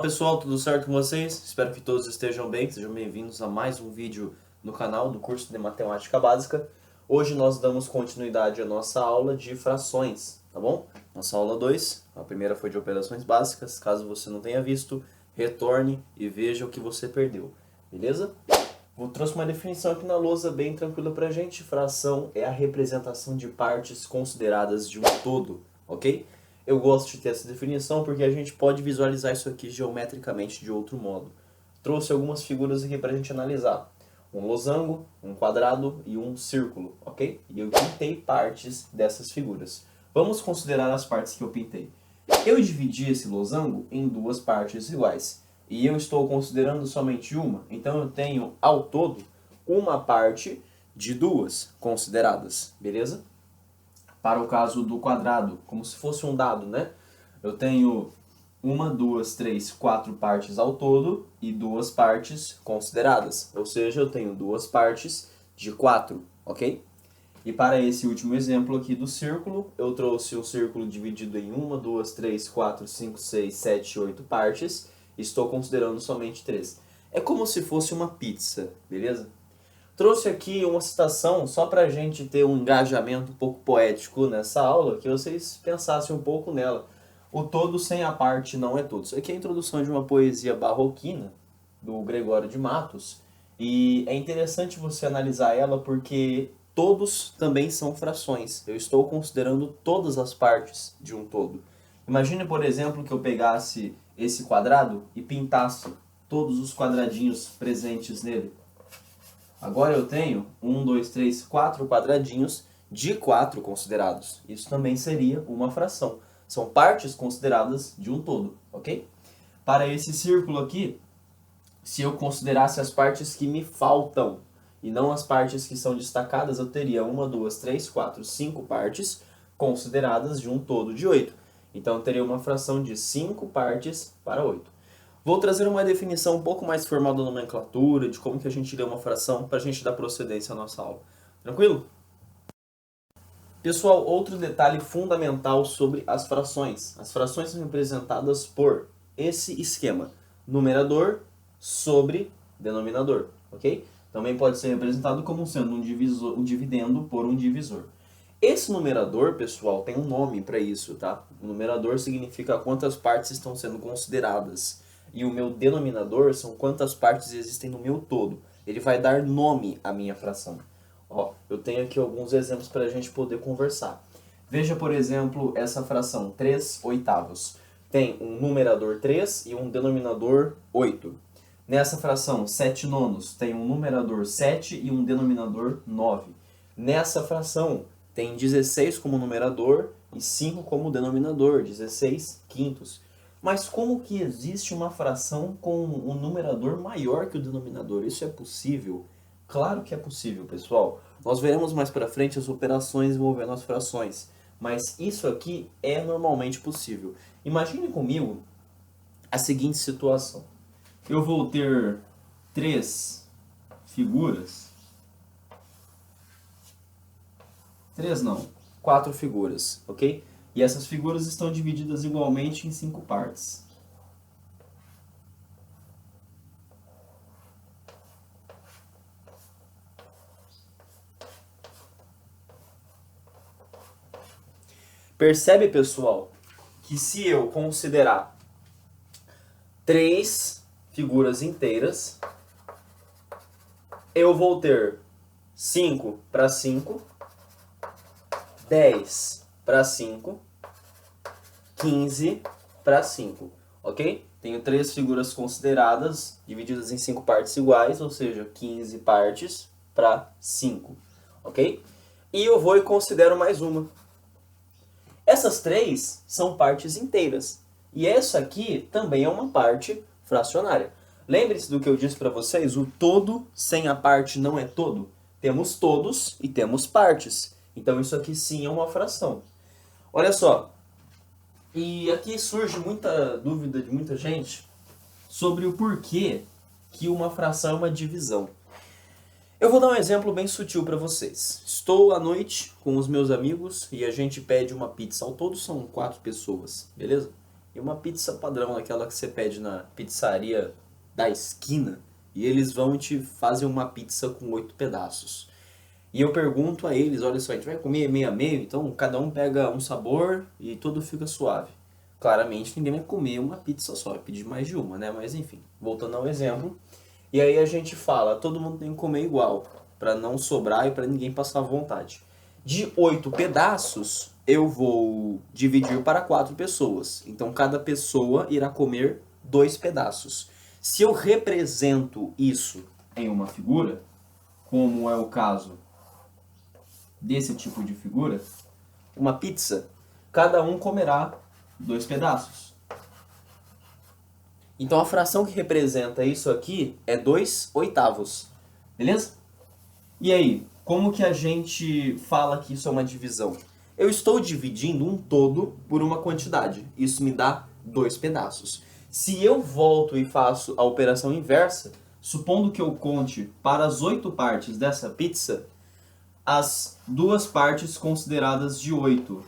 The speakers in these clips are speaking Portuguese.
pessoal, tudo certo com vocês? Espero que todos estejam bem, sejam bem-vindos a mais um vídeo no canal do curso de Matemática Básica. Hoje nós damos continuidade à nossa aula de frações, tá bom? Nossa aula 2, a primeira foi de operações básicas. Caso você não tenha visto, retorne e veja o que você perdeu, beleza? Eu trouxe uma definição aqui na lousa bem tranquila pra gente. Fração é a representação de partes consideradas de um todo, ok? Eu gosto de ter essa definição porque a gente pode visualizar isso aqui geometricamente de outro modo. Trouxe algumas figuras aqui pra gente analisar. Um losango, um quadrado e um círculo, ok? E eu pintei partes dessas figuras. Vamos considerar as partes que eu pintei. Eu dividi esse losango em duas partes iguais. E eu estou considerando somente uma, então eu tenho, ao todo, uma parte de duas consideradas, beleza? Para o caso do quadrado, como se fosse um dado, né? Eu tenho uma, duas, três, quatro partes ao todo e duas partes consideradas. Ou seja, eu tenho duas partes de quatro, ok? E para esse último exemplo aqui do círculo, eu trouxe o círculo dividido em uma, duas, três, quatro, cinco, seis, sete, oito partes. Estou considerando somente três. É como se fosse uma pizza, beleza? Trouxe aqui uma citação só para a gente ter um engajamento um pouco poético nessa aula, que vocês pensassem um pouco nela. O todo sem a parte não é todo. Isso aqui é a introdução de uma poesia barroquina, do Gregório de Matos, e é interessante você analisar ela porque todos também são frações. Eu estou considerando todas as partes de um todo. Imagine, por exemplo, que eu pegasse esse quadrado e pintasse todos os quadradinhos presentes nele. Agora eu tenho 1, 2, 3, 4 quadradinhos de 4 considerados. Isso também seria uma fração. São partes consideradas de um todo, ok? Para esse círculo aqui, se eu considerasse as partes que me faltam e não as partes que são destacadas, eu teria 1, 2, 3, 4, 5 partes consideradas de um todo de 8. Então eu teria uma fração de 5 partes para 8. Vou trazer uma definição um pouco mais formal da nomenclatura, de como que a gente lê uma fração, para a gente dar procedência à nossa aula. Tranquilo? Pessoal, outro detalhe fundamental sobre as frações. As frações são representadas por esse esquema. Numerador sobre denominador, ok? Também pode ser representado como sendo um dividendo por um divisor. Esse numerador, pessoal, tem um nome para isso, tá? O numerador significa quantas partes estão sendo consideradas. E o meu denominador são quantas partes existem no meu todo. Ele vai dar nome à minha fração. Ó, eu tenho aqui alguns exemplos para a gente poder conversar. Veja, por exemplo, essa fração 3 oitavos. Tem um numerador 3 e um denominador 8. Nessa fração 7 nonos tem um numerador 7 e um denominador 9. Nessa fração tem 16 como numerador e 5 como denominador, 16 quintos. Mas como que existe uma fração com um numerador maior que o denominador? Isso é possível? Claro que é possível, pessoal. Nós veremos mais para frente as operações envolvendo as frações. Mas isso aqui é normalmente possível. Imagine comigo a seguinte situação. Eu vou ter 3 figuras. 3 não, 4 figuras, ok? E essas figuras estão divididas igualmente em 5 partes. Percebe, pessoal, que se eu considerar 3 figuras inteiras, eu vou ter 5 para 5, 10 para 5, 15 para 5, ok? Tenho 3 figuras consideradas, divididas em 5 partes iguais, ou seja, 15 partes para 5, ok? E eu vou e considero mais uma. Essas 3 são partes inteiras, e essa aqui também é uma parte fracionária. Lembre-se do que eu disse para vocês, o todo sem a parte não é todo. Temos todos e temos partes. Então isso aqui sim é uma fração. Olha só, e aqui surge muita dúvida de muita gente sobre o porquê que uma fração é uma divisão. Eu vou dar um exemplo bem sutil para vocês. Estou à noite com os meus amigos e a gente pede uma pizza. Ao todo são 4 pessoas, beleza? e uma pizza padrão, aquela que você pede na pizzaria da esquina, e eles vão e te fazem uma pizza com 8 pedaços. E eu pergunto a eles, olha só, a gente vai comer meio a meio, então cada um pega um sabor e tudo fica suave. Claramente ninguém vai comer uma pizza só, vai pedir mais de uma, né? Mas enfim, voltando ao exemplo. E aí a gente fala, todo mundo tem que comer igual, para não sobrar e para ninguém passar vontade. De 8 pedaços, eu vou dividir para 4 pessoas. Então cada pessoa irá comer 2 pedaços. Se eu represento isso em uma figura, como é o caso desse tipo de figura, uma pizza, cada um comerá 2 pedaços. Então a fração que representa isso aqui é 2/8, beleza? E aí, como que a gente fala que isso é uma divisão? Eu estou dividindo um todo por uma quantidade, isso me dá 2 pedaços. Se eu volto e faço a operação inversa, supondo que eu conte para as 8 partes dessa pizza, as 2 partes consideradas de 8.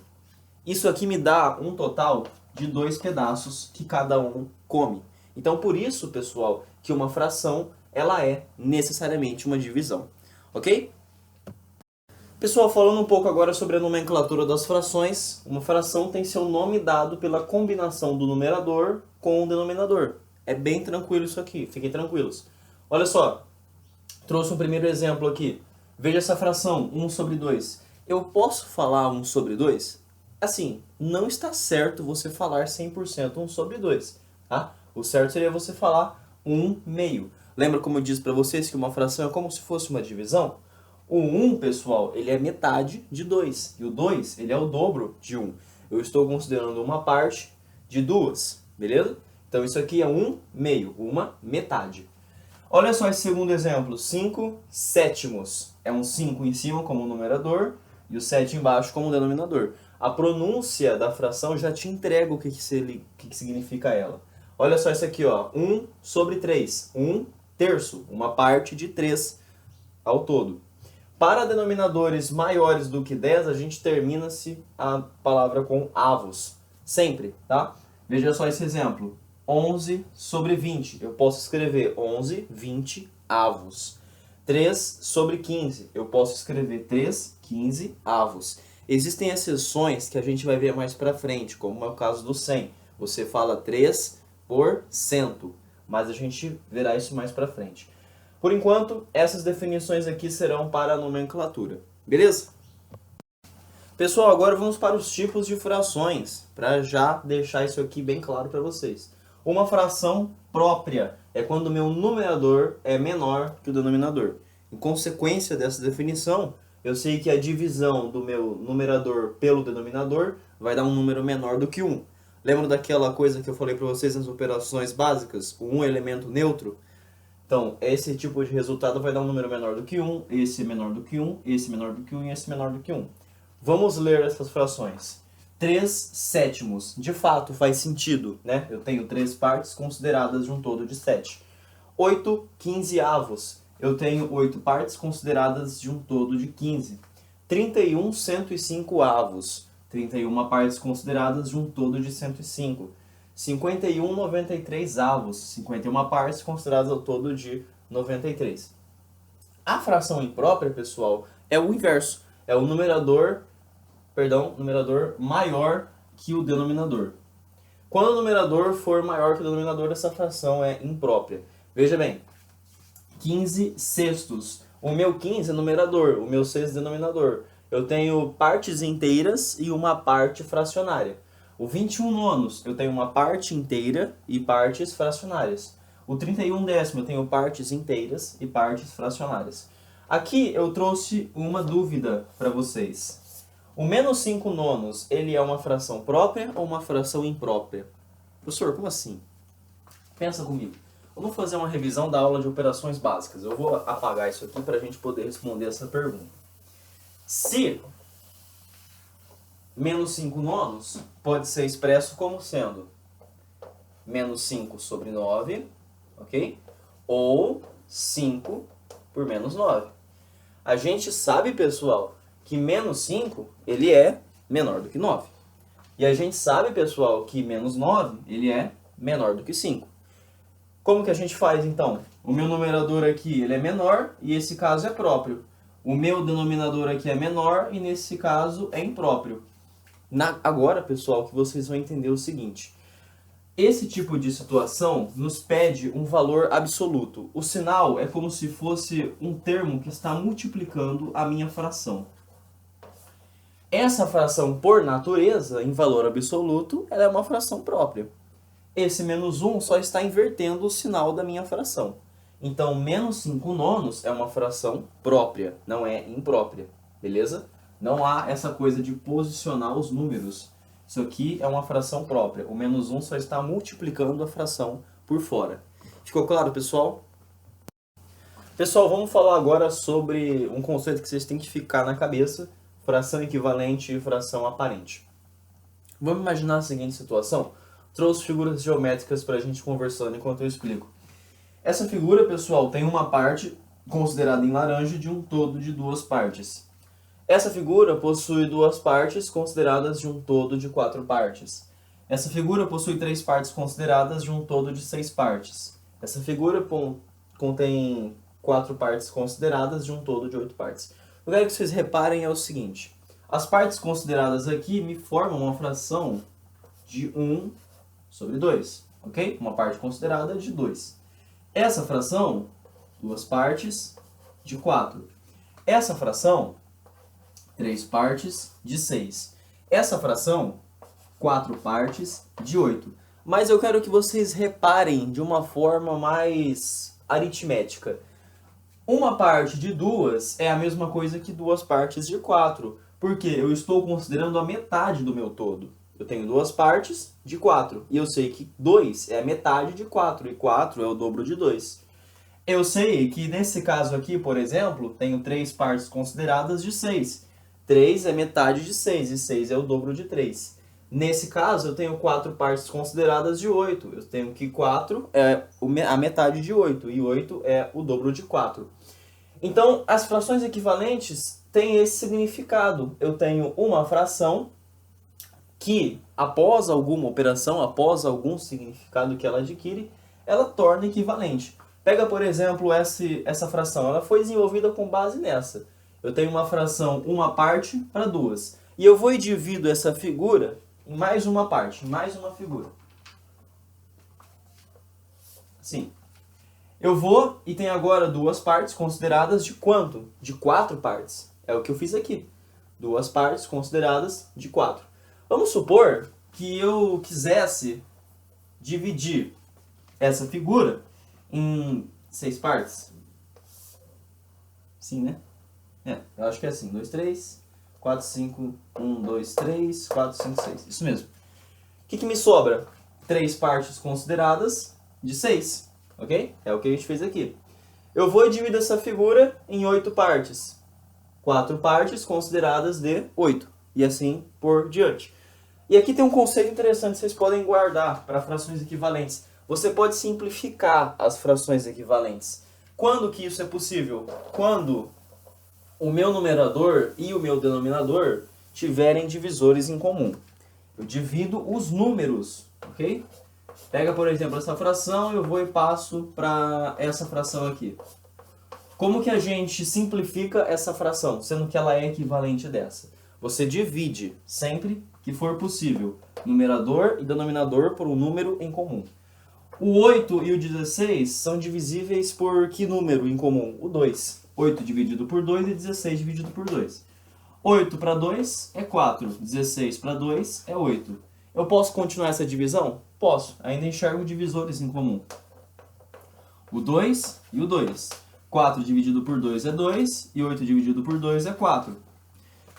Isso aqui me dá um total de 2 pedaços que cada um come. Então, por isso, pessoal, que uma fração ela é necessariamente uma divisão. Ok? Pessoal, falando um pouco agora sobre a nomenclatura das frações, uma fração tem seu nome dado pela combinação do numerador com o denominador. É bem tranquilo isso aqui, fiquem tranquilos. Olha só, trouxe um primeiro exemplo aqui. Veja essa fração, 1/2. Eu posso falar 1/2? Assim, não está certo você falar 100% 1/2, tá? O certo seria você falar 1/2. Lembra como eu disse para vocês que uma fração é como se fosse uma divisão? O 1, pessoal, ele é metade de 2. E o 2, ele é o dobro de 1. Eu estou considerando uma parte de 2, beleza? Então isso aqui é 1/2, uma metade. Olha só esse segundo exemplo, 5/7. É um 5 em cima como numerador e o 7 embaixo como denominador. A pronúncia da fração já te entrega o que significa ela. Olha só isso aqui, ó, 1/3, 1/3, uma parte de 3 ao todo. Para denominadores maiores do que 10, a gente termina-se a palavra com avos, sempre, tá? Veja só esse exemplo, 11/20, eu posso escrever 11/20 avos. 3/15, eu posso escrever 3/15 avos. Existem exceções que a gente vai ver mais pra frente, como é o caso do 100. Você fala 3%, mas a gente verá isso mais pra frente. Por enquanto, essas definições aqui serão para a nomenclatura, beleza? Pessoal, agora vamos para os tipos de frações, para já deixar isso aqui bem claro para vocês. Uma fração própria é quando o meu numerador é menor que o denominador. Em consequência dessa definição, eu sei que a divisão do meu numerador pelo denominador vai dar um número menor do que 1. Lembra daquela coisa que eu falei para vocês nas operações básicas? O 1 é elemento neutro? Então, esse tipo de resultado vai dar um número menor do que 1, esse menor do que 1, esse menor do que 1 e esse menor do que 1. Vamos ler essas frações. 3/7. De fato, faz sentido, né? Eu tenho 3 partes consideradas de um todo de 7. 8/15. Eu tenho 8 partes consideradas de um todo de 15. 31/105. 31 partes consideradas de um todo de 105. 51/93. 51 partes consideradas ao todo de 93. A fração imprópria, pessoal, é o inverso. É o numerador maior que o denominador. Quando o numerador for maior que o denominador, essa fração é imprópria. Veja bem, 15/6. O meu 15 é numerador, o meu 6 é denominador. Eu tenho partes inteiras e uma parte fracionária. O 21/9, eu tenho uma parte inteira e partes fracionárias. O 31/10, eu tenho partes inteiras e partes fracionárias. Aqui eu trouxe uma dúvida para vocês. O -5/9, ele é uma fração própria ou uma fração imprópria? Professor, como assim? Pensa comigo. Vamos fazer uma revisão da aula de operações básicas. Eu vou apagar isso aqui para a gente poder responder essa pergunta. Se -5/9 pode ser expresso como sendo -5/9, ok? Ou 5 por -9. A gente sabe, pessoal, que -5 ele é menor do que 9. E a gente sabe, pessoal, que menos 9 ele é menor do que 5. Como que a gente faz, então? O meu numerador aqui ele é menor e esse caso é próprio. O meu denominador aqui é menor e nesse caso é impróprio. Agora, pessoal, que vocês vão entender o seguinte. Esse tipo de situação nos pede um valor absoluto. O sinal é como se fosse um termo que está multiplicando a minha fração. Essa fração, por natureza, em valor absoluto, ela é uma fração própria. Esse menos 1 só está invertendo o sinal da minha fração. Então, menos 5 nonos é uma fração própria, não é imprópria, beleza? Não há essa coisa de posicionar os números. Isso aqui é uma fração própria. O menos 1 só está multiplicando a fração por fora. Ficou claro, pessoal? Pessoal, vamos falar agora sobre um conceito que vocês têm que ficar na cabeça: fração equivalente e fração aparente. Vamos imaginar a seguinte situação. Trouxe figuras geométricas para a gente conversando enquanto eu explico. Essa figura, pessoal, tem uma parte considerada em laranja de um todo de duas partes. Essa figura possui duas partes consideradas de um todo de 4 partes. Essa figura possui 3 partes consideradas de um todo de 6 partes. Essa figura contém 4 partes consideradas de um todo de 8 partes. O que eu quero que vocês reparem é o seguinte. As partes consideradas aqui me formam uma fração de 1 sobre 2, ok? Uma parte considerada de 2. Essa fração, duas partes de 4. Essa fração, 3 partes de 6. Essa fração, 4 partes de 8. Mas eu quero que vocês reparem de uma forma mais aritmética. Uma parte de 2 é a mesma coisa que 2 partes de 4, porque eu estou considerando a metade do meu todo. Eu tenho 2 partes de 4, e eu sei que 2 é a metade de 4, e 4 é o dobro de 2. Eu sei que nesse caso aqui, por exemplo, tenho 3 partes consideradas de 6. 3 é metade de 6, e 6 é o dobro de 3. Nesse caso, eu tenho 4 partes consideradas de 8. Eu tenho que 4 é a metade de 8, e 8 é o dobro de 4. Então, as frações equivalentes têm esse significado. Eu tenho uma fração que, após alguma operação, após algum significado que ela adquire, ela torna equivalente. Pega, por exemplo, essa fração. Ela foi desenvolvida com base nessa. Eu tenho uma fração, uma parte para 2. E eu vou e divido essa figura em mais uma parte, em mais uma figura. Assim. Eu vou e tenho agora 2 partes consideradas de quanto? De 4 partes. É o que eu fiz aqui. 2 partes consideradas de 4. Vamos supor que eu quisesse dividir essa figura em 6 partes. Sim, né? Eu acho que é assim. 2, 3, 4, 5, 1, 2, 3, 4, 5, 6. Isso mesmo. O que me sobra? 3 partes consideradas de 6. Ok? É o que a gente fez aqui. Eu vou e divido essa figura em 8 partes. 4 partes consideradas de 8. E assim por diante. E aqui tem um conceito interessante que vocês podem guardar para frações equivalentes. Você pode simplificar as frações equivalentes. Quando que isso é possível? Quando o meu numerador e o meu denominador tiverem divisores em comum. Eu divido os números, ok? Pega, por exemplo, essa fração, eu vou e passo para essa fração aqui. Como que a gente simplifica essa fração, sendo que ela é equivalente dessa? Você divide sempre que for possível numerador e denominador por um número em comum. O 8 e o 16 são divisíveis por que número em comum? O 2. 8 dividido por 2 e 16 dividido por 2. 8 para 2 é 4, 16 para 2 é 8. Eu posso continuar essa divisão? Posso, ainda enxergo divisores em comum. O 2 e o 2. 4 dividido por 2 é 2 e 8 dividido por 2 é 4.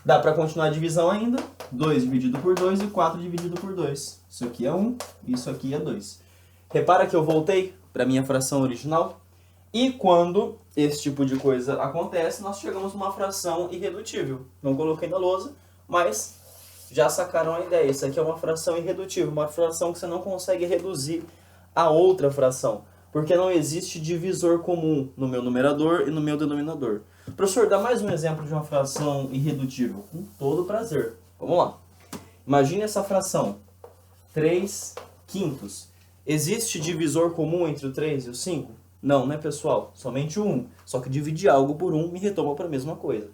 Dá para continuar a divisão ainda? 2 dividido por 2 e 4 dividido por 2. Isso aqui é 1 e isso aqui é 2. Repara que eu voltei para a minha fração original. E quando esse tipo de coisa acontece, nós chegamos a uma fração irredutível. Não coloquei na lousa, mas já sacaram a ideia. Isso aqui é uma fração irredutível, uma fração que você não consegue reduzir a outra fração, porque não existe divisor comum no meu numerador e no meu denominador. Professor, dá mais um exemplo de uma fração irredutível? Com todo prazer. Vamos lá. Imagine essa fração, 3 quintos. Existe divisor comum entre o 3 e o 5? Não, né, pessoal? Somente o 1. Só que dividir algo por 1 me retoma para a mesma coisa.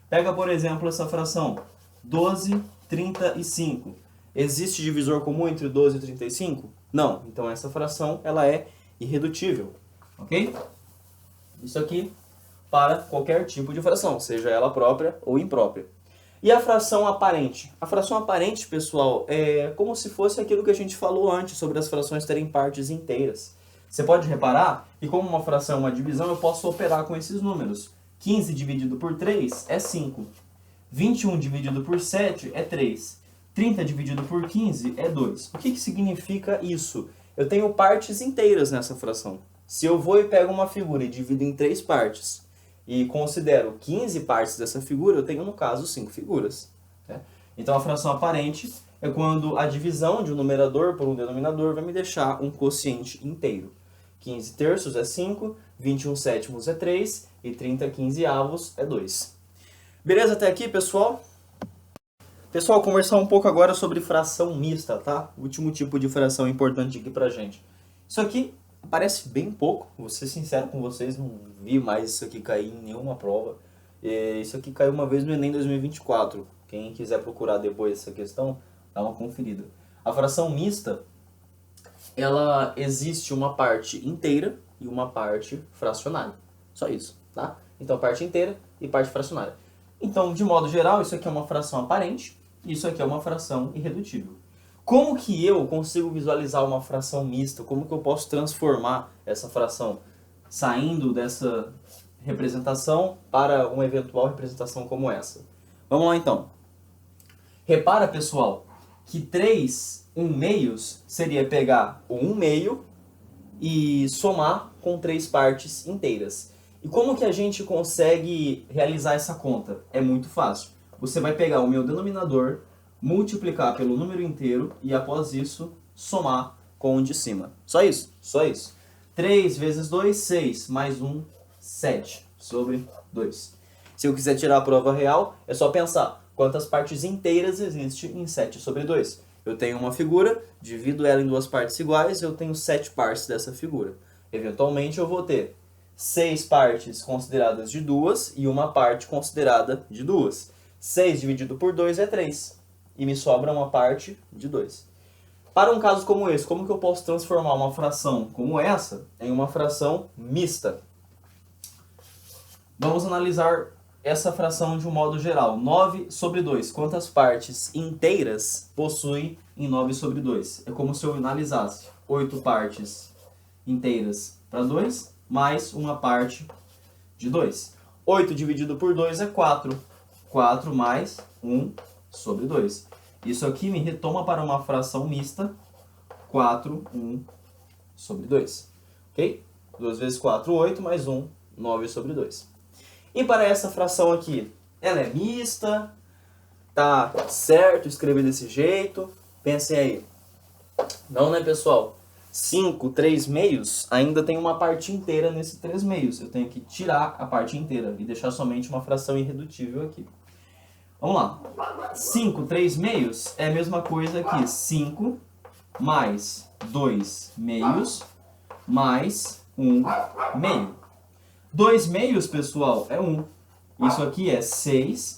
Pega, por exemplo, essa fração, 12/35. Existe divisor comum entre o 12 e o 35? Não. Então essa fração ela é irredutível. Ok? Isso aqui para qualquer tipo de fração, seja ela própria ou imprópria. E a fração aparente? A fração aparente, pessoal, é como se fosse aquilo que a gente falou antes sobre as frações terem partes inteiras. Você pode reparar que como uma fração é uma divisão, eu posso operar com esses números. 15 dividido por 3 é 5. 21 dividido por 7 é 3. 30 dividido por 15 é 2. O que significa isso? Eu tenho partes inteiras nessa fração. Se eu vou e pego uma figura e divido em 3 partes, e considero 15 partes dessa figura, eu tenho, no caso, 5 figuras. Né? Então, a fração aparente é quando a divisão de um numerador por um denominador vai me deixar um quociente inteiro. 15 terços é 5, 21 sétimos é 3 e 30 quinzeavos é 2. Beleza até aqui, pessoal? Pessoal, conversar um pouco agora sobre fração mista, tá? O último tipo de fração importante aqui pra gente. Isso aqui parece bem pouco, vou ser sincero com vocês, não vi mais isso aqui cair em nenhuma prova. Isso aqui caiu uma vez no Enem 2024. Quem quiser procurar depois essa questão, dá uma conferida. A fração mista, ela existe uma parte inteira e uma parte fracionária. Só isso, tá? Então, parte inteira e parte fracionária. Então, de modo geral, isso aqui é uma fração aparente, e isso aqui é uma fração irredutível. Como que eu consigo visualizar uma fração mista? Como que eu posso transformar essa fração saindo dessa representação para uma eventual representação como essa? Vamos lá então. Repara, pessoal, que 3 1/2 seria pegar o 1/2 e somar com 3 partes inteiras. E como que a gente consegue realizar essa conta? É muito fácil. Você vai pegar o meu denominador, multiplicar pelo número inteiro e após isso somar com o de cima. Só isso, só isso. 3 vezes 2, 6, mais 1, 7 sobre 2. Se eu quiser tirar a prova real, é só pensar quantas partes inteiras existem em 7 sobre 2. Eu tenho uma figura, divido ela em 2 partes iguais, eu tenho 7 partes dessa figura. Eventualmente eu vou ter 6 partes consideradas de 2 e uma parte considerada de 2. 6 dividido por 2 é 3. E me sobra uma parte de 2. Para um caso como esse, como que eu posso transformar uma fração como essa em uma fração mista? Vamos analisar essa fração de um modo geral. 9 sobre 2. Quantas partes inteiras possui em 9 sobre 2? É como se eu analisasse 8 partes inteiras para 2, mais uma parte de 2. 8 dividido por 2 é 4. 4 mais 1 sobre 2. Isso aqui me retoma para uma fração mista, 4, 1 sobre 2. Ok? 2 vezes 4, 8, mais 1, 9 sobre 2. E para essa fração aqui, ela é mista, tá certo escrever desse jeito? Pensem aí. Não, né, pessoal? 5, 3/2 ainda tem uma parte inteira nesse 3/2. Eu tenho que tirar a parte inteira e deixar somente uma fração irredutível aqui. Vamos lá. 5 3/2 é a mesma coisa que 5 mais 2/2 mais 1/2. 2/2, pessoal, é 1. Isso aqui é 6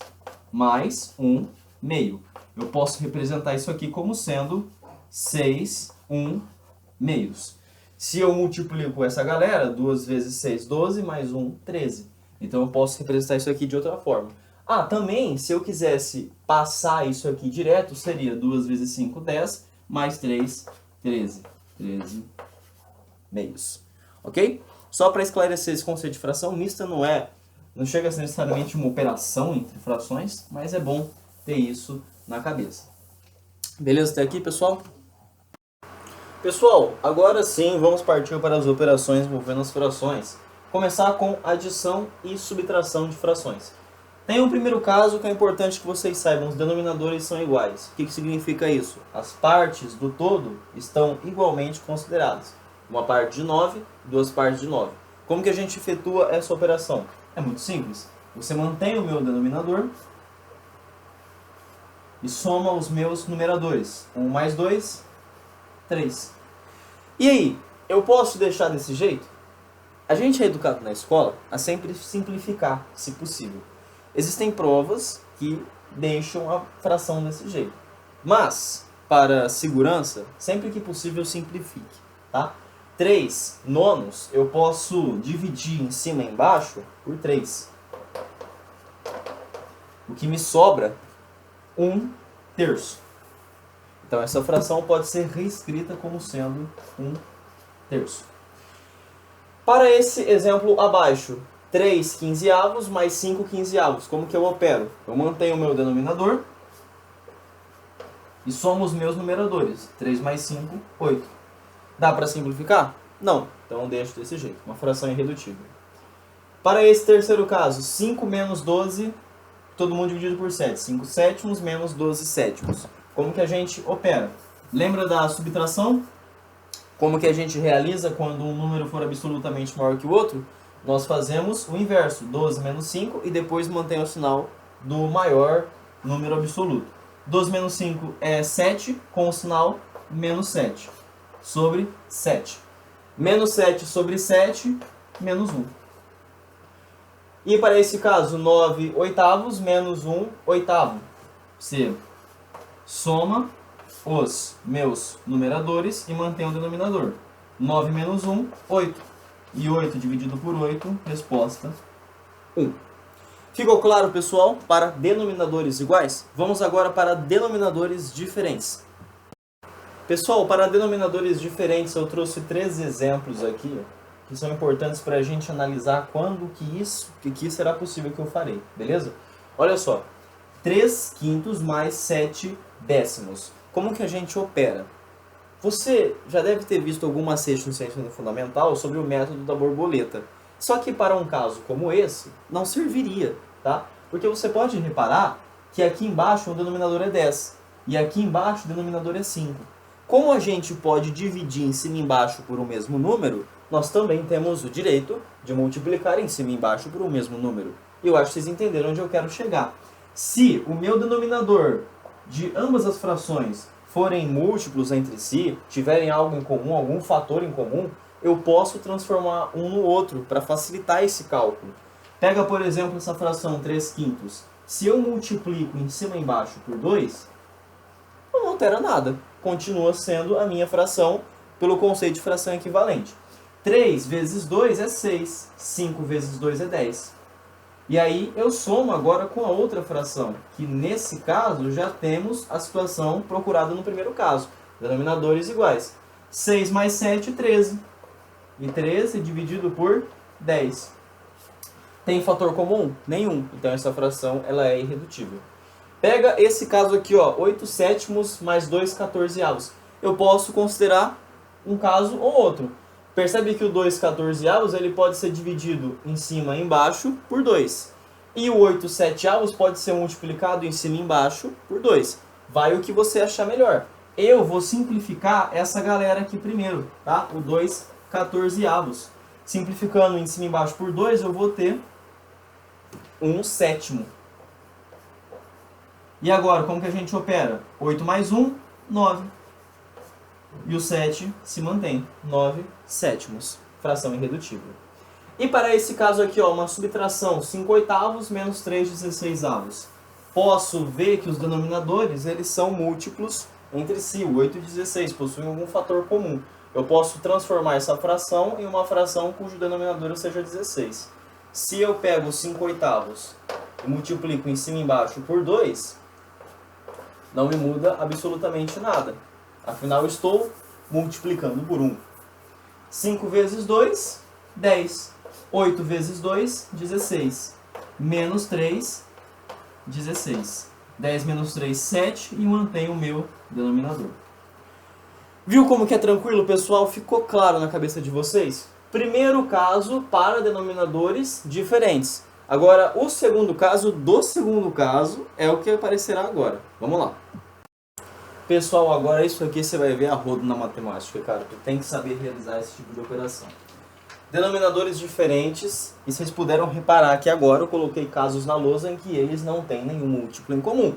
mais 1/2. Eu posso representar isso aqui como sendo 6 1/2. Se eu multiplico essa galera, 2 vezes 6, 12, mais 1, 13. Então eu posso representar isso aqui de outra forma. Ah, também, se eu quisesse passar isso aqui direto, seria 2 vezes 5, 10, mais 3, 13. 13/2. Ok? Só para esclarecer esse conceito de fração mista, não chega a ser necessariamente uma operação entre frações, mas é bom ter isso na cabeça. Beleza até aqui, pessoal? Pessoal, agora sim vamos partir para as operações envolvendo as frações. Começar com adição e subtração de frações. Tem um primeiro caso que é importante que vocês saibam, os denominadores são iguais. O que significa isso? As partes do todo estão igualmente consideradas. Uma parte de 9, duas partes de 9. Como que a gente efetua essa operação? É muito simples. Você mantém o meu denominador e soma os meus numeradores. 1 mais 2, 3. E aí, eu posso deixar desse jeito? A gente é educado na escola a sempre simplificar, se possível. Existem provas que deixam a fração desse jeito. Mas, para segurança, sempre que possível, simplifique. Tá? 3 nonos eu posso dividir em cima e embaixo por 3. O que me sobra, 1 terço. Então essa fração pode ser reescrita como sendo 1 terço. Para esse exemplo abaixo, 3 quinzeavos mais 5 quinzeavos. Como que eu opero? Eu mantenho o meu denominador e somo os meus numeradores. 3 mais 5, 8. Dá para simplificar? Não. Então eu deixo desse jeito. Uma fração irredutível. Para esse terceiro caso, 5 menos 12, todo mundo dividido por 7. 5 sétimos menos 12 sétimos. Como que a gente opera? Lembra da subtração? Como que a gente realiza quando um número for absolutamente maior que o outro? Nós fazemos o inverso, 12 menos 5, e depois mantém o sinal do maior número absoluto. 12 menos 5 é 7, com o sinal menos 7, sobre 7. Menos 7 sobre 7, menos 1. E para esse caso, 9 oitavos menos 1 oitavo. Você soma os meus numeradores e mantém o denominador. 9 menos 1, 8. E 8 dividido por 8, resposta 1. Ficou claro, pessoal? Para denominadores iguais? Vamos agora para denominadores diferentes. Pessoal, para denominadores diferentes eu trouxe 3 exemplos aqui, que são importantes para a gente analisar quando que será possível que eu farei, beleza? Olha só, 3 quintos mais 7 décimos. Como que a gente opera? Você já deve ter visto algum macete no ensino fundamental sobre o método da borboleta. Só que para um caso como esse, não serviria, tá? Porque você pode reparar que aqui embaixo o denominador é 10 e aqui embaixo o denominador é 5. Como a gente pode dividir em cima e embaixo por um mesmo número, nós também temos o direito de multiplicar em cima e embaixo por um mesmo número. E eu acho que vocês entenderam onde eu quero chegar. Se o meu denominador de ambas as frações forem múltiplos entre si, tiverem algo em comum, algum fator em comum, eu posso transformar um no outro para facilitar esse cálculo. Pega, por exemplo, essa fração 3 quintos. Se eu multiplico em cima e embaixo por 2, não altera nada. Continua sendo a minha fração pelo conceito de fração equivalente. 3 vezes 2 é 6. 5 vezes 2 é 10. E aí eu somo agora com a outra fração, que nesse caso já temos a situação procurada no primeiro caso. Denominadores iguais. 6 mais 7, 13. E 13 dividido por 10. Tem fator comum? Nenhum. Então essa fração ela é irredutível. Pega esse caso aqui, ó, 8 sétimos mais 2 quatorzeavos. Eu posso considerar um caso ou outro. Percebe que o 2 quatorzeavos ele pode ser dividido em cima e embaixo por 2. E o 8 seteavos pode ser multiplicado em cima e embaixo por 2. Vai o que você achar melhor. Eu vou simplificar essa galera aqui primeiro, tá? O 2 quatorzeavos. Simplificando em cima e embaixo por 2, eu vou ter 1 sétimo. E agora, como que a gente opera? 8 mais 1, 9. E o 7 se mantém, 9 sétimos, fração irredutível. E para esse caso aqui, ó, uma subtração, 5 oitavos menos 3 16avos. Posso ver que os denominadores eles são múltiplos entre si, o 8 e 16, possuem algum fator comum. Eu posso transformar essa fração em uma fração cujo denominador seja 16. Se eu pego 5 oitavos e multiplico em cima e embaixo por 2, não me muda absolutamente nada. Afinal, eu estou multiplicando por 1. 5 vezes 2, 10. 8 vezes 2, 16. Menos 3, 16. 10 menos 3, 7. E mantenho o meu denominador. Viu como que é tranquilo, pessoal? Ficou claro na cabeça de vocês? Primeiro caso para denominadores diferentes. Agora, o segundo caso do segundo caso é o que aparecerá agora. Vamos lá. Pessoal, agora isso aqui você vai ver a rodo na matemática, cara. Tu tem que saber realizar esse tipo de operação. Denominadores diferentes, e vocês puderam reparar que agora eu coloquei casos na lousa em que eles não têm nenhum múltiplo em comum.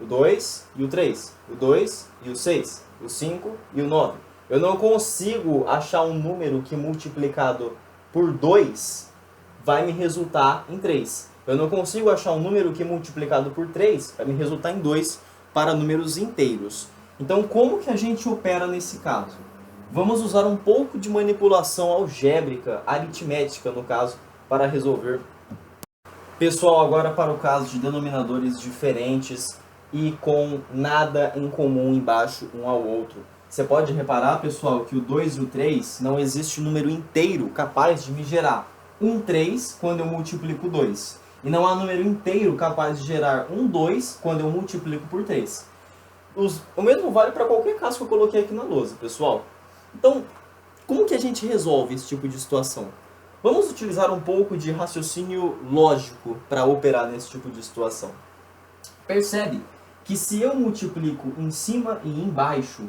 o 2 e o 3, o 2 e o 6, o 5 e o 9. Eu não consigo achar um número que multiplicado por 2 vai me resultar em 3. Eu não consigo achar um número que multiplicado por 3 vai me resultar em 2 para números inteiros. Então, como que a gente opera nesse caso? Vamos usar um pouco de manipulação algébrica, aritmética no caso, para resolver. Pessoal, agora para o caso de denominadores diferentes e com nada em comum embaixo um ao outro. Você pode reparar, pessoal, que o 2 e o 3 não existe número inteiro capaz de me gerar um 3 quando eu multiplico 2. E não há número inteiro capaz de gerar um 2 quando eu multiplico por 3. O mesmo vale para qualquer caso que eu coloquei aqui na lousa, pessoal. Então, como que a gente resolve esse tipo de situação? Vamos utilizar um pouco de raciocínio lógico para operar nesse tipo de situação. Percebe que se eu multiplico em cima e embaixo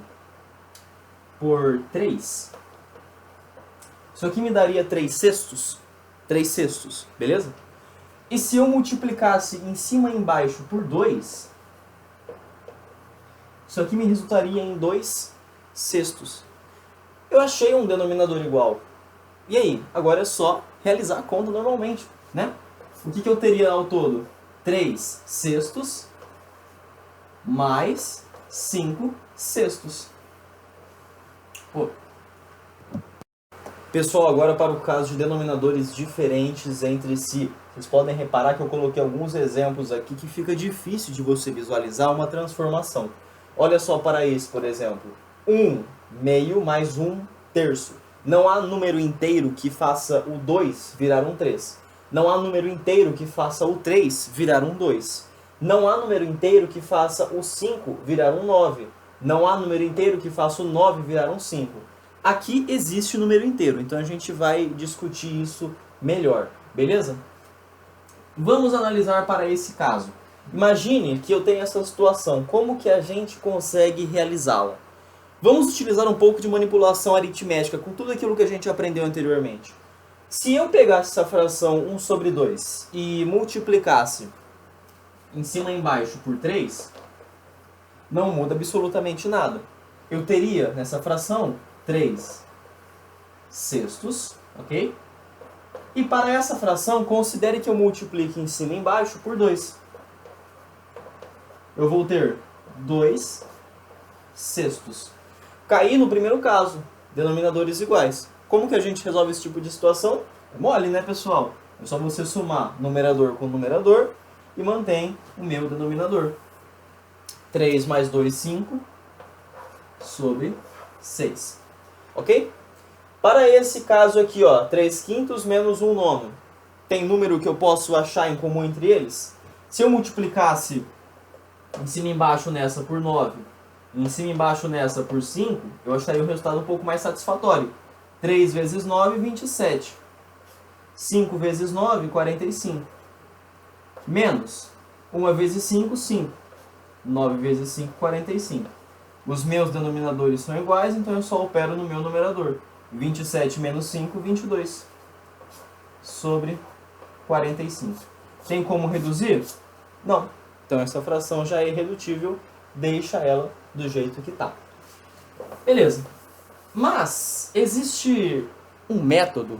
por 3, isso aqui me daria 3 sextos. 3 sextos, beleza? E se eu multiplicasse em cima e embaixo por 2, isso aqui me resultaria em 2 sextos. Eu achei um denominador igual. E aí? Agora é só realizar a conta normalmente, né? O que eu teria ao todo? 3 sextos mais 5 sextos. Pô. Pessoal, agora para o caso de denominadores diferentes entre si. Vocês podem reparar que eu coloquei alguns exemplos aqui que fica difícil de você visualizar uma transformação. Olha só para esse, por exemplo. 1 meio mais 1 terço. Não há número inteiro que faça o 2 virar um 3. Não há número inteiro que faça o 3 virar um 2. Não há número inteiro que faça o 5 virar um 9. Não há número inteiro que faça o 9 virar um 5. Aqui existe o número inteiro, então a gente vai discutir isso melhor, beleza? Vamos analisar para esse caso. Imagine que eu tenho essa situação, como que a gente consegue realizá-la? Vamos utilizar um pouco de manipulação aritmética com tudo aquilo que a gente aprendeu anteriormente. Se eu pegasse essa fração 1 sobre 2 e multiplicasse em cima e embaixo por 3, não muda absolutamente nada. Eu teria nessa fração 3 sextos, ok? E para essa fração, considere que eu multiplique em cima e embaixo por 2. Eu vou ter 2 sextos. Caí no primeiro caso, denominadores iguais. Como que a gente resolve esse tipo de situação? É mole, né, pessoal? É só você somar numerador com numerador e mantém o meu denominador. 3 mais 2, 5 sobre 6. Ok? Para esse caso aqui, ó, 3 quintos menos 1 nono. Tem número que eu posso achar em comum entre eles? Se eu multiplicasse em cima e embaixo nessa por 9, em cima e embaixo nessa por 5, eu acharia o resultado um pouco mais satisfatório. 3 vezes 9, 27. 5 vezes 9, 45. Menos 1 vezes 5, 5. 9 vezes 5, 45. Os meus denominadores são iguais, então eu só opero no meu numerador. 27 menos 5, 22. Sobre 45. Tem como reduzir? Não. Então essa fração já é irredutível, deixa ela do jeito que está. Beleza. Mas existe um método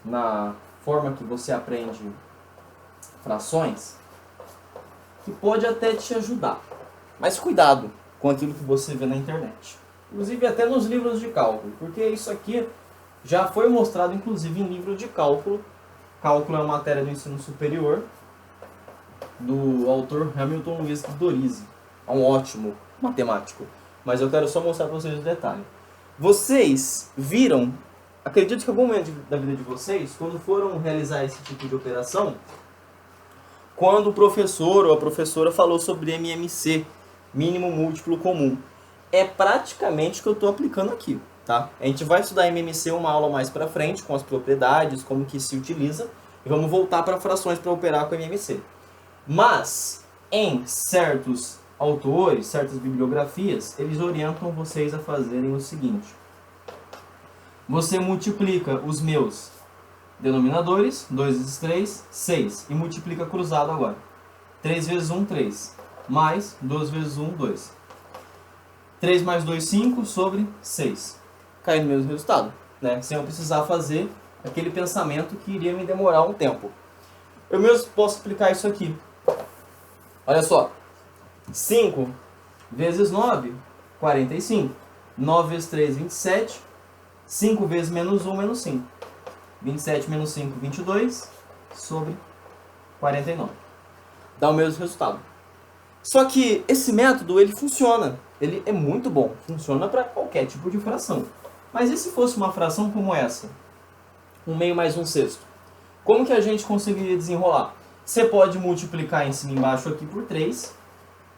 na forma que você aprende frações que pode até te ajudar. Mas cuidado com aquilo que você vê na internet. Inclusive até nos livros de cálculo, porque isso aqui já foi mostrado inclusive em livro de cálculo. Cálculo é uma matéria do ensino superior do autor Hamilton Luiz Dorizzi. É um ótimo matemático. Mas eu quero só mostrar para vocês o detalhe. Vocês viram, acredito que em algum momento da vida de vocês, quando foram realizar esse tipo de operação, quando o professor ou a professora falou sobre MMC, mínimo múltiplo comum. É praticamente o que eu estou aplicando aqui, tá? A gente vai estudar MMC uma aula mais para frente, com as propriedades, como que se utiliza, e vamos voltar para frações para operar com MMC. Mas, em certos autores, certas bibliografias, eles orientam vocês a fazerem o seguinte. Você multiplica os meus denominadores, 2 vezes 3, 6, e multiplica cruzado agora. 3 vezes 1, 3. mais 2 vezes 1, 2. 3 mais 2, 5 sobre 6. Cai no mesmo resultado, né? Sem eu precisar fazer aquele pensamento que iria me demorar um tempo. Eu mesmo posso explicar isso aqui. Olha só. 5 vezes 9, 45. 9 vezes 3, 27. 5 vezes menos 1, menos 5. 27 menos 5, 22, sobre 49. Dá o mesmo resultado. Só que esse método, ele funciona. Ele é muito bom. Funciona para qualquer tipo de fração. Mas e se fosse uma fração como essa? 1 meio mais 1 sexto. Como que a gente conseguiria desenrolar? Você pode multiplicar em cima e embaixo aqui por 3,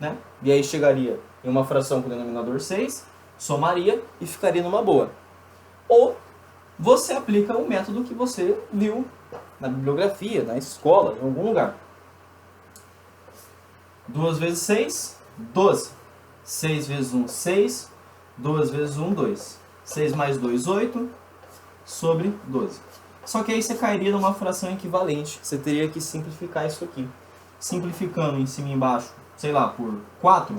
né? E aí chegaria em uma fração com o denominador 6, somaria e ficaria numa boa. Ou você aplica o método que você viu na bibliografia, na escola, em algum lugar. 2 vezes 6, 12. 6 vezes 1, 6. 2 vezes 1, 2. 6 mais 2, 8, sobre 12. Só que aí você cairia numa fração equivalente. Você teria que simplificar isso aqui. Simplificando em cima e embaixo, sei lá, por 4,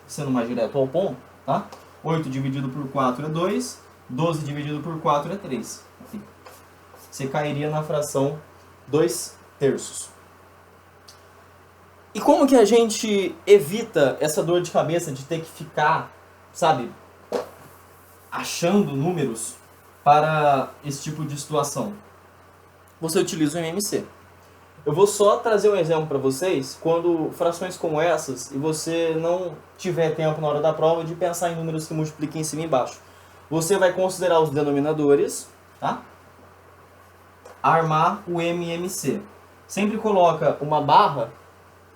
sendo mais direto ao ponto, tá? 8 dividido por 4 é 2. 12 dividido por 4 é 3. Aqui. Você cairia na fração 2 terços. E como que a gente evita essa dor de cabeça de ter que ficar, sabe, achando números para esse tipo de situação? Você utiliza o MMC. Eu vou só trazer um exemplo para vocês quando frações como essas e você não tiver tempo na hora da prova de pensar em números que multipliquem em cima e embaixo. Você vai considerar os denominadores, tá? Armar o MMC. Sempre coloca uma barra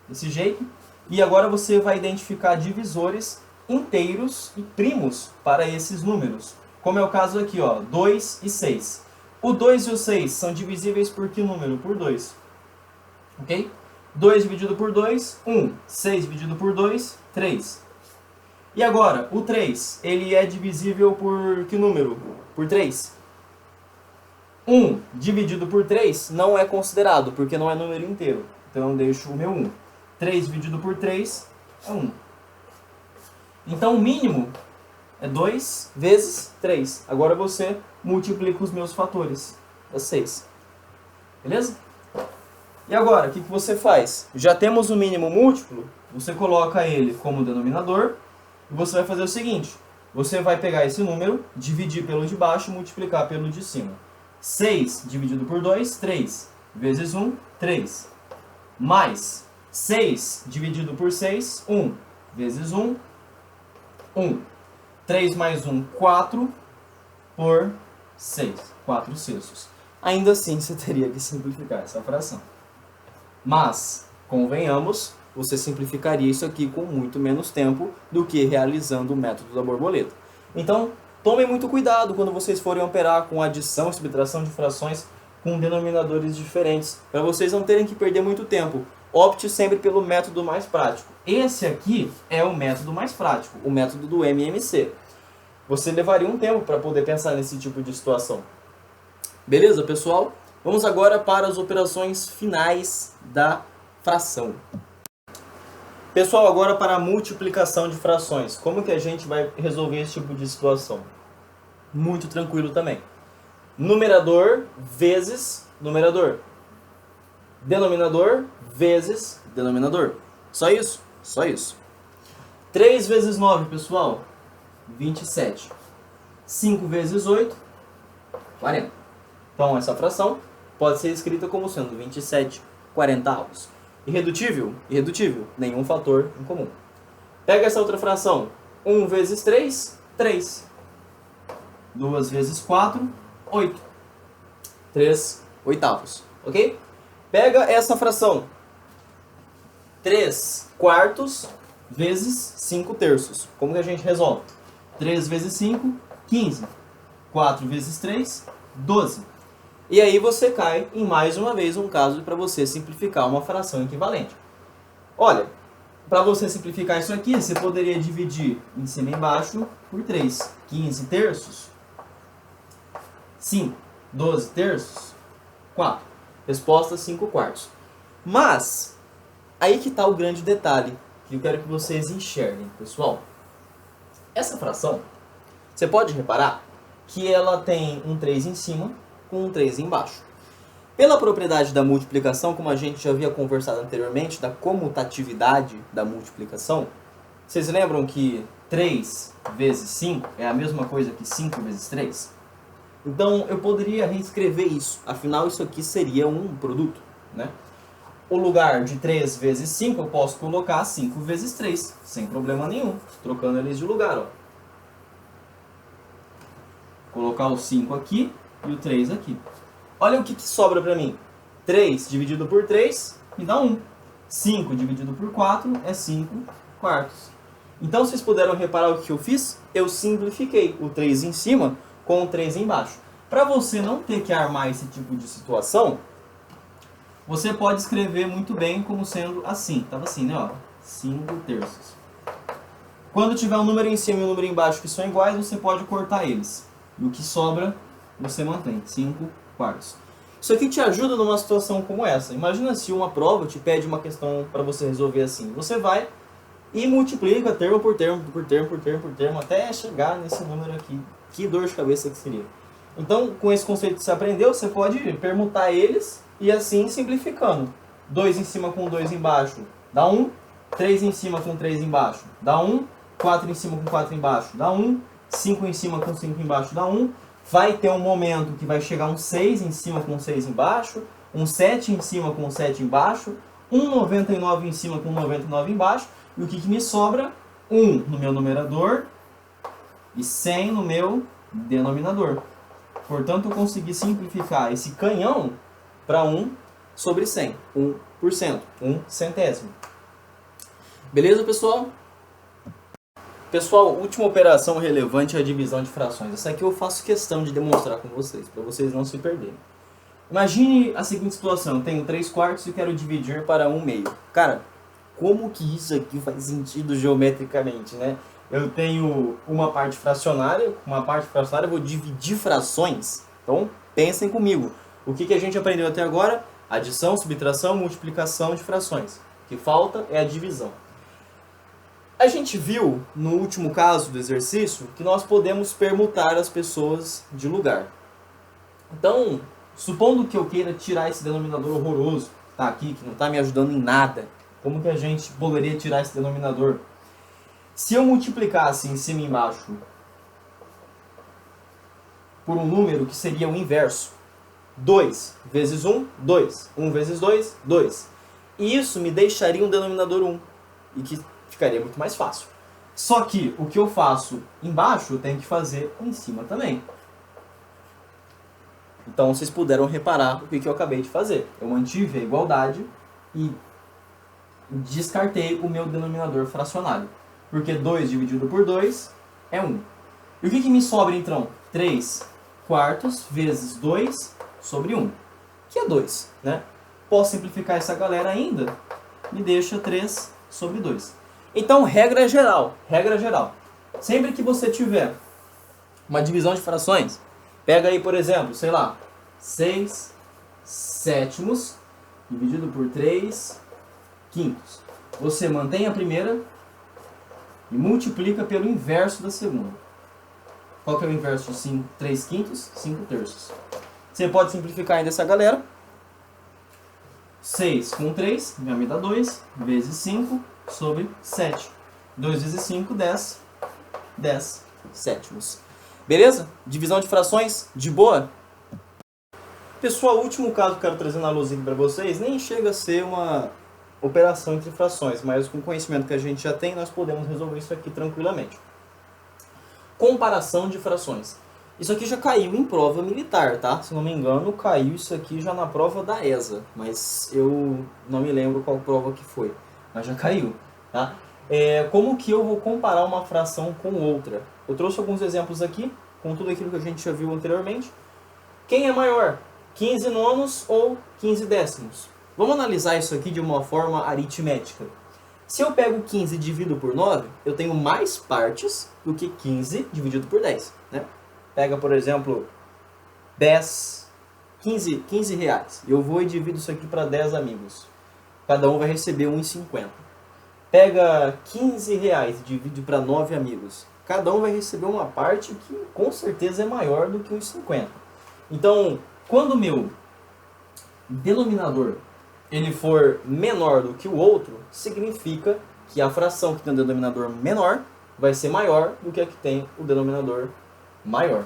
desse jeito. E agora você vai identificar divisores inteiros e primos para esses números. Como é o caso aqui, ó, 2 e 6. O 2 e o 6 são divisíveis por que número? Por 2. Ok? 2 dividido por 2, 1. 6 dividido por 2, 3. E agora, o 3, ele é divisível por que número? Por 3. 1 dividido por 3 não é considerado, porque não é número inteiro. Então eu deixo o meu 1. 3 dividido por 3 é 1. Então o mínimo é 2 vezes 3. Agora você multiplica os meus fatores. É 6. Beleza? E agora, o que você faz? Já temos o mínimo múltiplo, você coloca ele como denominador. E você vai fazer o seguinte, você vai pegar esse número, dividir pelo de baixo e multiplicar pelo de cima. 6 dividido por 2, 3. Vezes 1, 3. Mais 6 dividido por 6, 1. Vezes 1, 1. 3 mais 1, 4 por 6. 4 sextos. Ainda assim, você teria que simplificar essa fração. Mas, convenhamos, você simplificaria isso aqui com muito menos tempo do que realizando o método da borboleta. Então, tomem muito cuidado quando vocês forem operar com adição e subtração de frações com denominadores diferentes, para vocês não terem que perder muito tempo. Opte sempre pelo método mais prático. Esse aqui é o método mais prático, o método do MMC. Você levaria um tempo para poder pensar nesse tipo de situação. Beleza, pessoal? Vamos agora para as operações finais da fração. Pessoal, agora para a multiplicação de frações. Como que a gente vai resolver esse tipo de situação? Muito tranquilo também. Numerador vezes numerador. Denominador vezes denominador. Só isso? Só isso. 3 vezes 9, pessoal, 27. 5 vezes 8, 40. Então, essa fração pode ser escrita como sendo 27 40avos. Irredutível? Irredutível. Nenhum fator em comum. Pega essa outra fração. 1 vezes 3, 3. 2 vezes 4, 8. 3 oitavos. Ok? Pega essa fração. 3 quartos vezes 5 terços. Como que a gente resolve? 3 vezes 5, 15. 4 vezes 3, 12. E aí você cai em mais uma vez um caso para você simplificar uma fração equivalente. Olha, para você simplificar isso aqui, você poderia dividir em cima e embaixo por 3. 15 terços, 5. 12 terços, 4. Resposta, 5 quartos. Mas, aí que está o grande detalhe. que eu quero que vocês enxerguem, pessoal. Essa fração, você pode reparar que ela tem um 3 em cima com um 3 embaixo. Pela propriedade da multiplicação, como a gente já havia conversado anteriormente, da comutatividade da multiplicação, vocês lembram que 3 vezes 5 é a mesma coisa que 5 vezes 3? Então eu poderia reescrever isso, afinal isso aqui seria um produto, né? O lugar de 3 vezes 5 eu posso colocar 5 vezes 3, sem problema nenhum, trocando eles de lugar, ó. Colocar o 5 aqui e o 3 aqui. Olha o que sobra para mim. 3 dividido por 3 me dá 1. 5 dividido por 4 é 5 quartos. Então vocês puderam reparar o que eu fiz? Eu simplifiquei o 3 em cima com o 3 embaixo. Para você não ter que armar esse tipo de situação, você pode escrever muito bem como sendo assim. Estava assim, né? Ó, 5 terços. Quando tiver um número em cima e um número embaixo que são iguais, você pode cortar eles. E o que sobra, você mantém. 5 quartos. Isso aqui te ajuda numa situação como essa. Imagina se uma prova te pede uma questão para você resolver assim. Você vai e multiplica termo por termo, por termo, por termo, por termo, até chegar nesse número aqui. Que dor de cabeça que seria. Então, com esse conceito que você aprendeu, você pode permutar eles e assim simplificando. 2 em cima com 2 embaixo dá 1. 3 em cima com 3 embaixo dá 1. 4 em cima com 4 embaixo dá 1. 5 em cima com 5 embaixo dá 1. Vai ter um momento que vai chegar um 6 em cima com 6 embaixo, um 7 em cima com 7 embaixo, um 99 em cima com 99 embaixo, e o que me sobra? 1 no meu numerador e 100 no meu denominador. Portanto, eu consegui simplificar esse canhão para 1 sobre 100, 1%, 1 centésimo. Beleza, pessoal? Pessoal, última operação relevante é a divisão de frações. Essa aqui eu faço questão de demonstrar com vocês, para vocês não se perderem. Imagine a seguinte situação, eu tenho 3 quartos e quero dividir para 1 meio. Cara, como que isso aqui faz sentido geometricamente, né? Eu tenho uma parte fracionária, eu vou dividir frações. Então, pensem comigo. O que a gente aprendeu até agora? Adição, subtração, multiplicação de frações. O que falta é a divisão. A gente viu, no último caso do exercício, que nós podemos permutar as pessoas de lugar. Então, supondo que eu queira tirar esse denominador horroroso, que está aqui, que não está me ajudando em nada, como que a gente poderia tirar esse denominador? Se eu multiplicasse em cima e embaixo por um número que seria o inverso, 2 vezes 1, 2. 1 vezes 2, 2. E isso me deixaria um denominador 1, e que ficaria muito mais fácil. Só que o que eu faço embaixo, eu tenho que fazer em cima também. Então vocês puderam reparar o que eu acabei de fazer. Eu mantive a igualdade e descartei o meu denominador fracionário. Porque 2 dividido por 2 é 1. E o que me sobra então? 3 quartos vezes 2 sobre 1. Que é 2, né? Posso simplificar essa galera ainda? Me deixa 3 sobre 2. Então, regra geral. Sempre que você tiver uma divisão de frações, pega aí, por exemplo, sei lá, 6 sétimos dividido por 3 quintos. Você mantém a primeira e multiplica pelo inverso da segunda. Qual que é o inverso de 3 quintos? 5 terços. Você pode simplificar ainda essa galera. 6 com 3 já me dá 2, vezes 5 sobre 7. 2 vezes 5, 10. 10 sétimos. Beleza? Divisão de frações, de boa? Pessoal, o último caso que eu quero trazer na luzinha para vocês nem chega a ser uma operação entre frações, mas com o conhecimento que a gente já tem, nós podemos resolver isso aqui tranquilamente. Comparação de frações. Isso aqui já caiu em prova militar, tá? Se não me engano, caiu isso aqui já na prova da ESA, mas eu não me lembro qual prova que foi, mas já caiu, tá? Como que eu vou comparar uma fração com outra? Eu trouxe alguns exemplos aqui, com tudo aquilo que a gente já viu anteriormente. Quem é maior? 15 nonos ou 15 décimos? Vamos analisar isso aqui de uma forma aritmética. Se eu pego 15 e divido por 9, eu tenho mais partes do que 15 dividido por 10, né? Pega, por exemplo, 15 reais. Eu vou e divido isso aqui para 10 amigos. Cada um vai receber 1,50. pega R$15 e divide para 9 amigos. Cada um vai receber uma parte que com certeza é maior do que os 50. Então, quando o meu denominador ele for menor do que o outro, significa que a fração que tem o denominador menor vai ser maior do que a que tem o denominador maior.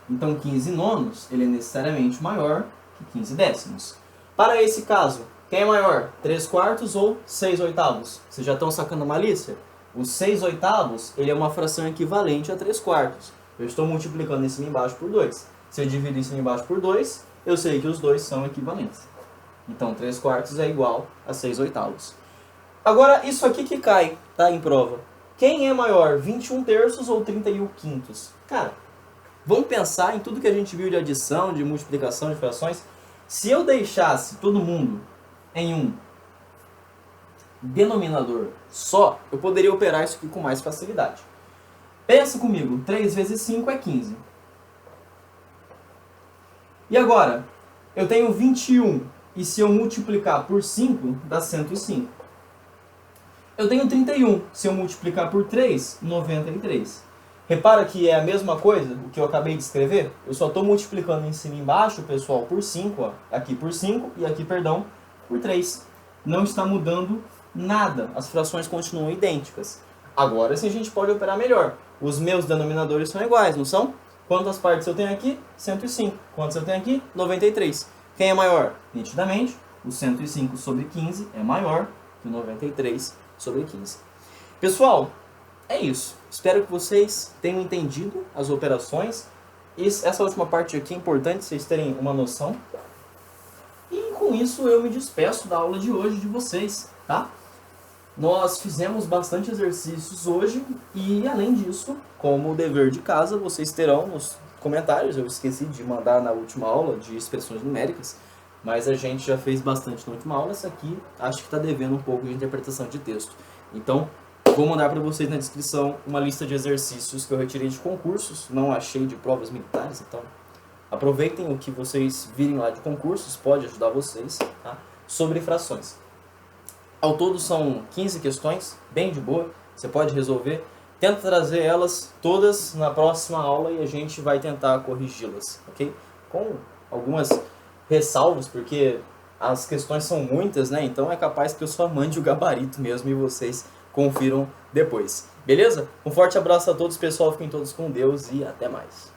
Então 15 nonos ele é necessariamente maior que 15 décimos. Para esse caso, quem é maior? 3 quartos ou 6 oitavos? Vocês já estão sacando a malícia? O 6 oitavos ele é uma fração equivalente a 3 quartos. Eu estou multiplicando em cima e embaixo por 2. Se eu divido em cima e embaixo por 2, eu sei que os dois são equivalentes. Então 3 quartos é igual a 6 oitavos. Agora, isso aqui que cai, tá, em prova. Quem é maior, 21 terços ou 31 quintos? Cara, vamos pensar em tudo que a gente viu de adição, de multiplicação, de frações. Se eu deixasse todo mundo em um denominador só, eu poderia operar isso aqui com mais facilidade. Pensa comigo, 3 vezes 5 é 15. E agora, eu tenho 21, e se eu multiplicar por 5, dá 105. Eu tenho 31, se eu multiplicar por 3, 93. Repara que é a mesma coisa, o que eu acabei de escrever. Eu só estou multiplicando em cima e embaixo, pessoal, por 5. Ó. Aqui por 5 e aqui, perdão, por 3. Não está mudando nada. As frações continuam idênticas. Agora sim a gente pode operar melhor. Os meus denominadores são iguais, não são? Quantas partes eu tenho aqui? 105. Quantas eu tenho aqui? 93. Quem é maior? Nitidamente, o 105 sobre 15 é maior que o 93 sobre 15. Pessoal, é isso. Espero que vocês tenham entendido as operações. Essa última parte aqui é importante vocês terem uma noção. E com isso eu me despeço da aula de hoje de vocês, tá? Nós fizemos bastante exercícios hoje e, além disso, como dever de casa, vocês terão nos comentários. Eu esqueci de mandar na última aula de expressões numéricas, mas a gente já fez bastante na última aula. Essa aqui acho que está devendo um pouco de interpretação de texto. Então, vou mandar para vocês na descrição uma lista de exercícios que eu retirei de concursos. Não achei de provas militares, então aproveitem o que vocês virem lá de concursos, pode ajudar vocês, tá? Sobre frações. Ao todo são 15 questões, bem de boa, você pode resolver. Tenta trazer elas todas na próxima aula e a gente vai tentar corrigi-las, ok? Com algumas ressalvas, porque as questões são muitas, né? Então é capaz que eu só mande o gabarito mesmo e vocês confiram depois. Beleza? Um forte abraço a todos, pessoal. Fiquem todos com Deus e até mais.